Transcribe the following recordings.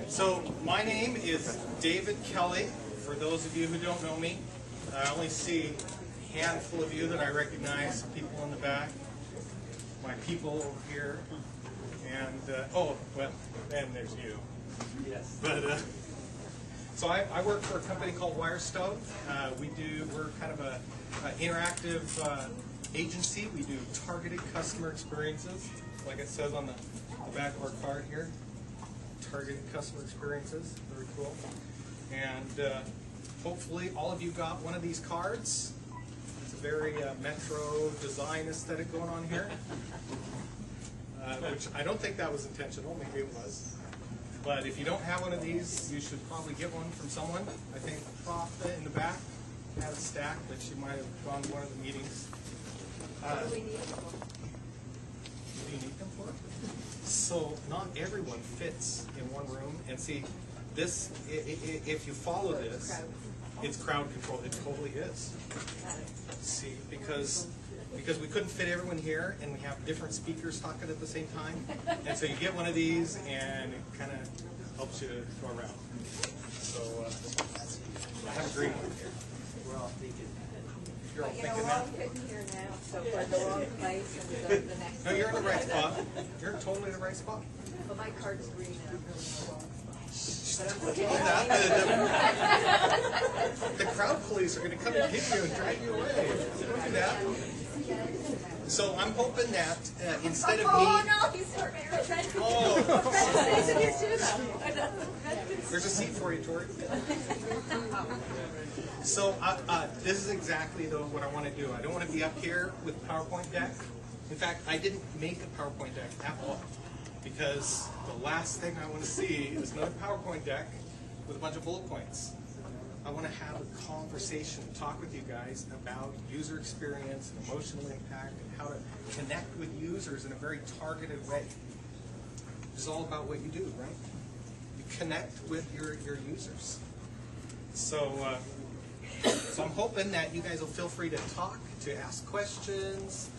So my name is David Kelly. For those of you who don't know me, I only see a handful of you that I recognize, people in the back, my people over here, and oh, well, and there's you. Yes. But so I work for a company called Wirestone. We're kind of an interactive agency. We do targeted customer experiences, like it says on the back of our card here. Targeted customer experiences, very cool. And hopefully all of you got one of these cards. It's a very metro design aesthetic going on here, which I don't think that was intentional, maybe it was. But if you don't have one of these, you should probably get one from someone. I think Prof in the back had a stack, but she might have gone to one of the meetings. What do we need them for? Do you need them for? So not everyone fits in one room. And see, this, if you follow this, it's crowd control. It totally is. See, because we couldn't fit everyone here, and we have different speakers talking at the same time. And so you get one of these, and it kind of helps you to go around. So I have a green one here. We're all thinking. You're all thinking that. I'm sitting here now, so we're in the wrong place and we go to the next. No, you're in the right spot. You're totally in the right spot. But my card's green and I'm really wrong. The crowd police are going to come and hit you and drag you away. Don't do that. So I'm hoping that instead of me... Oh, no, he's so very Oh. He's in here too, though. There's a seat for you, Tori. So this is exactly what I want to do. I don't want to be up here with a PowerPoint deck. In fact, I didn't make a PowerPoint deck at all, because the last thing I want to see is another PowerPoint deck with a bunch of bullet points. I want to have a conversation, talk with you guys about user experience and emotional impact and how to connect with users in a very targeted way. It's all about what you do, right? You connect with your users. So I'm hoping that you guys will feel free to talk, to ask questions.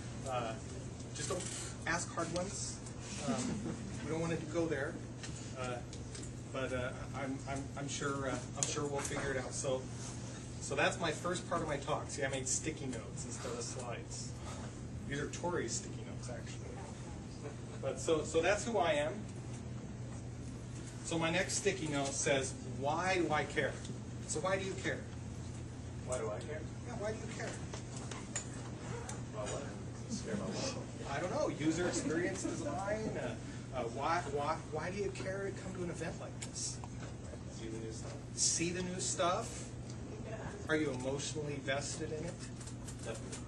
Just don't ask hard ones. We don't want to go there. But I'm sure we'll figure it out. So that's my first part of my talk. See, I made sticky notes instead of slides. These are Tori's sticky notes, actually. But so that's who I am. So my next sticky note says, why do I care? So why do you care? Why do I care? Yeah, why do you care? About what? Care about what? I don't know. User experience design. Why do you care to come to an event like this? See the new stuff. See the new stuff? Are you emotionally vested in it? Definitely.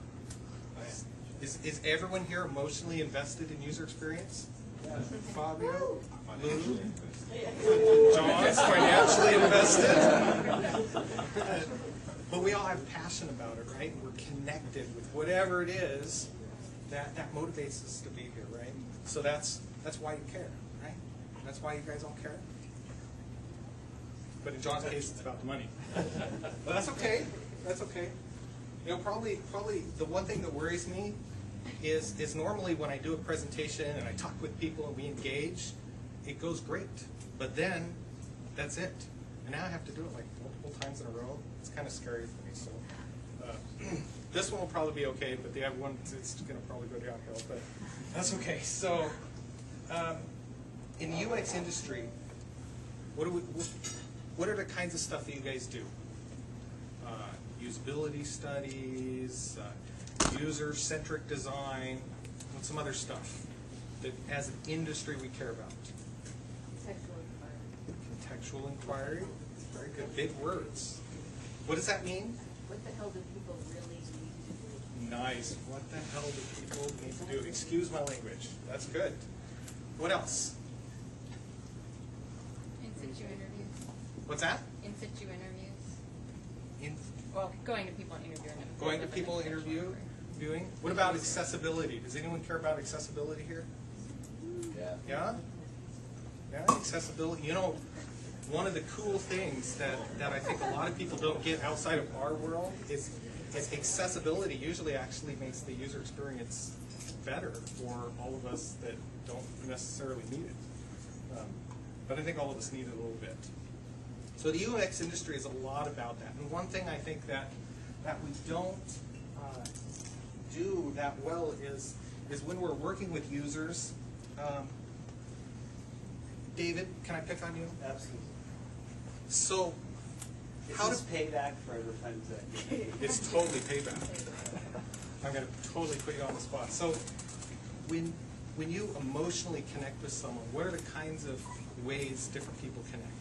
Is everyone here emotionally invested in user experience? Yeah. Fabio? Lou? John's financially invested? But we all have passion about it, right? We're connected with whatever it is that motivates us to be here, right? So that's why you care, right? That's why you guys all care. But in John's case, it's about the money. But that's okay. That's okay. You know, probably the one thing that worries me is normally when I do a presentation and I talk with people and we engage, it goes great. But then that's it. And now I have to do it like multiple times in a row. It's kind of scary for me. So this one will probably be okay, but the other one, it's going to probably go downhill. But that's okay. So in the UX industry, what are the kinds of stuff that you guys do? Usability studies, user-centric design, and some other stuff that as an industry we care about. Contextual inquiry. Very good. Big words. What does that mean? What the hell do people really need to do? Nice. What the hell do people need to do? Excuse my language. That's good. What else? In situ interviews. What's that? In situ interviews. Well, going to people and interviewing them. Going to people interviewing. What about accessibility? Does anyone care about accessibility here? Yeah. Yeah? Yeah, accessibility. You know, one of the cool things that I think a lot of people don't get outside of our world is accessibility usually actually makes the user experience better for all of us that don't necessarily need it. but I think all of us need it a little bit. So the UX industry is a lot about that. And one thing I think that we don't do that well is when we're working with users. David, can I pick on you? Absolutely. So, Is how this do payback for the times that it's totally payback. I'm going to totally put you on the spot. So, when you emotionally connect with someone, what are the kinds of ways different people connect?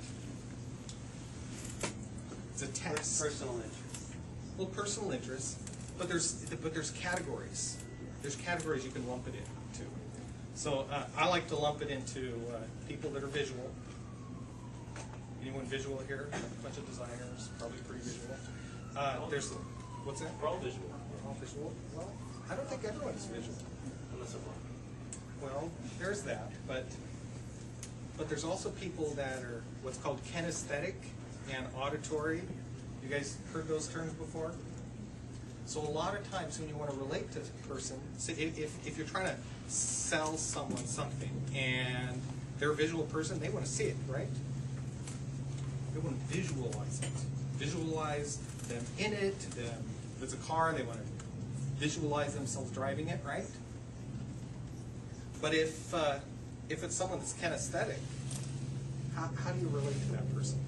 It's a text. personal interest? Well, personal interest, but there's categories. There's categories you can lump it into. So I like to lump it into people that are visual. Anyone visual here? A bunch of designers, probably pretty visual. There's what's that? We're all visual. We're all visual. Well, I don't think everyone's visual. Unless I'm wrong. Well, there's that, but there's also people that are what's called kinesthetic and auditory. You guys heard those terms before? So a lot of times when you want to relate to a person, so if you're trying to sell someone something and they're a visual person, they want to see it, right? They want to visualize it. Visualize them in it. If it's a car, they want to visualize themselves driving it, right? But if it's someone that's kinesthetic, how do you relate to that person?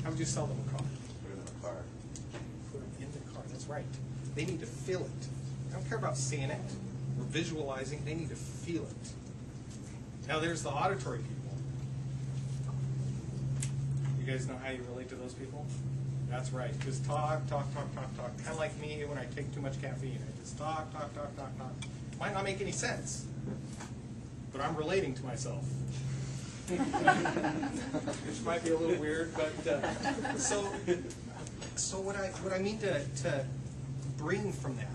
How would you sell them a car? Put it in the car. Put them in the car, that's right. They need to feel it. I don't care about seeing it or visualizing, they need to feel it. Now there's the auditory people. You guys know how you relate to those people? That's right, just talk. Kind of like me when I take too much caffeine. I just talk. Might not make any sense, but I'm relating to myself. Which might be a little weird, but so what I mean to bring from that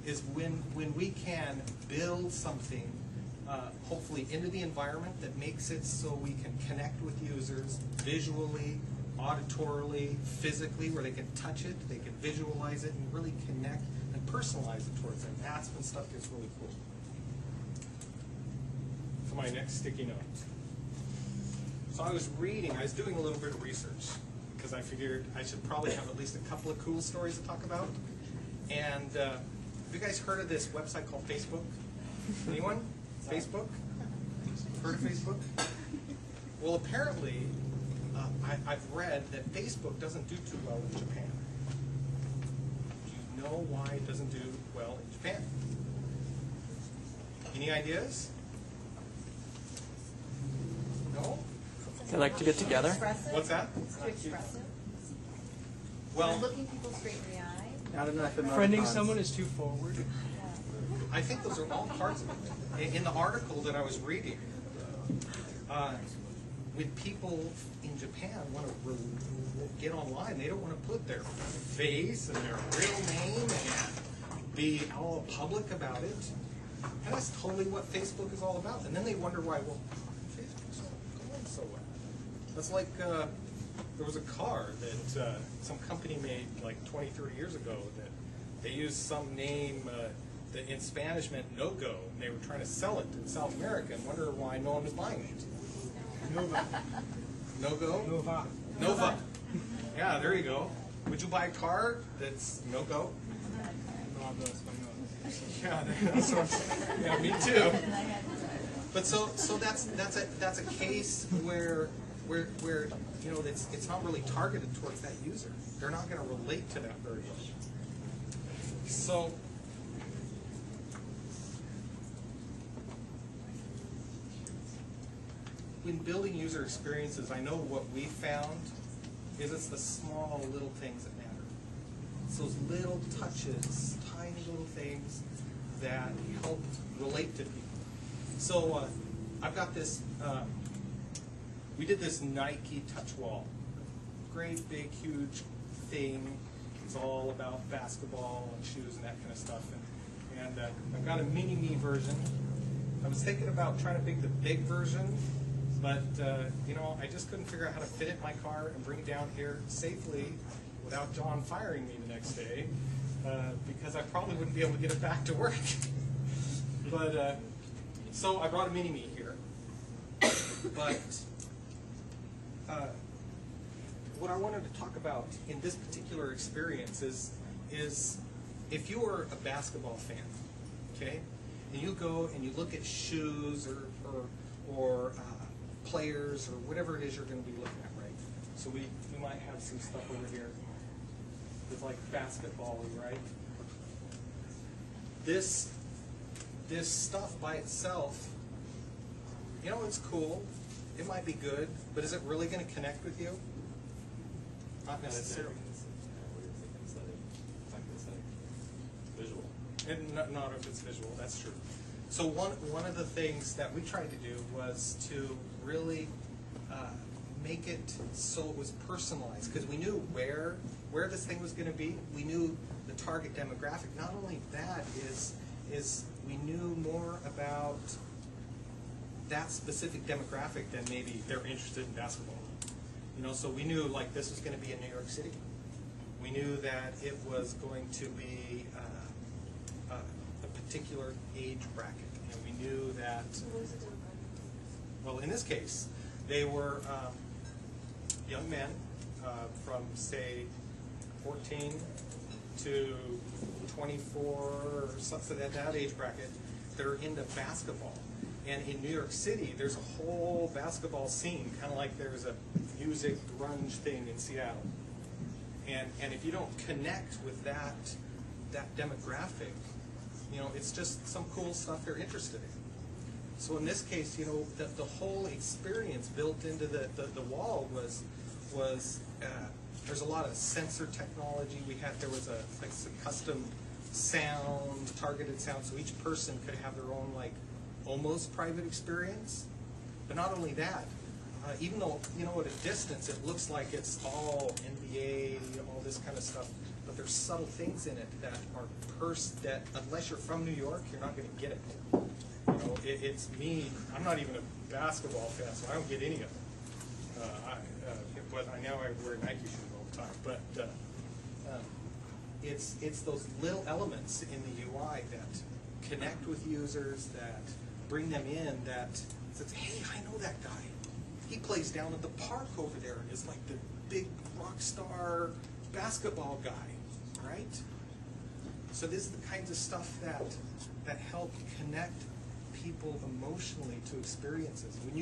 is when we can build something hopefully into the environment that makes it so we can connect with users visually, auditorily, physically, where they can touch it, they can visualize it, and really connect and personalize it towards them. That's when stuff gets really cool. For my next sticky note. So I was doing a little bit of research because I figured I should probably have at least a couple of cool stories to talk about. And have you guys heard of this website called Facebook? Anyone? Facebook? Heard of Facebook? Well, apparently, I've read that Facebook doesn't do too well in Japan. Do you know why it doesn't do well in Japan? Any ideas? No? They like to get together. What's that? Too expressive? Well, Looking people straight in the eye? Not enough Friending someone is too forward. I think those are all parts of it. In the article that I was reading, when people in Japan want to get online, they don't want to put their face and their real name and be all public about it. And that's totally what Facebook is all about. And then they wonder why, well, Facebook's not going so well. That's like there was a car that some company made like 20, 30 years ago that they used some name that in Spanish meant no-go, and they were trying to sell it in South America and wonder why no one was buying it. Nova. No-go? Nova. Nova. Yeah, there you go. Would you buy a car that's no-go? Yeah, that's what I'm saying. Yeah, me too. But so that's a case where you know it's not really targeted towards that user. They're not going to relate to that very well. So when building user experiences, I know what we found is it's the small little things that matter. It's those little touches, tiny little things that help relate to people. So I've got this, we did this Nike touch wall. Great, big, huge thing. It's all about basketball and shoes and that kind of stuff. And I've got a mini-me version. I was thinking about trying to make the big version, but you know, I just couldn't figure out how to fit it in my car and bring it down here safely without John firing me the next day, because I probably wouldn't be able to get it back to work. But so I brought a mini-me here, But what I wanted to talk about in this particular experience is if you are a basketball fan, okay, and you go and you look at shoes or players or whatever it is you're going to be looking at, right? So we might have some stuff over here with like basketball, right? This stuff by itself, you know, it's cool. It might be good, but is it really going to connect with you? Not necessarily. What do you think aesthetic? Like aesthetic. Visual. And not if it's visual, that's true. So one of the things that we tried to do was to really make it so it was personalized, because we knew where this thing was going to be. We knew the target demographic. Not only that is we knew more about that specific demographic than maybe they're interested in basketball. You know, so we knew like this was going to be in New York City. We knew that it was going to be a particular age bracket, and we knew that. Well, in this case, they were young men from say 14 to 24 or something at that age bracket that are into basketball. And in New York City, there's a whole basketball scene, kind of like there's a music grunge thing in Seattle. And if you don't connect with that demographic, you know, it's just some cool stuff they're interested in. So in this case, you know, the whole experience built into the wall was there's a lot of sensor technology. There was a custom sound, targeted sound, so each person could have their own like almost private experience. But not only that, even though, you know, at a distance it looks like it's all NBA, all this kind of stuff, but there's subtle things in it that are that unless you're from New York, you're not going to get it. You know, it's me. I'm not even a basketball fan, so I don't get any of it. But I know I wear Nike shoes all the time. But it's those little elements in the UI that connect with users, that bring them in, that says, hey, I know that guy. He plays down at the park over there and is like the big rock star basketball guy, right? So this is the kinds of stuff that help connect people emotionally to experiences. When you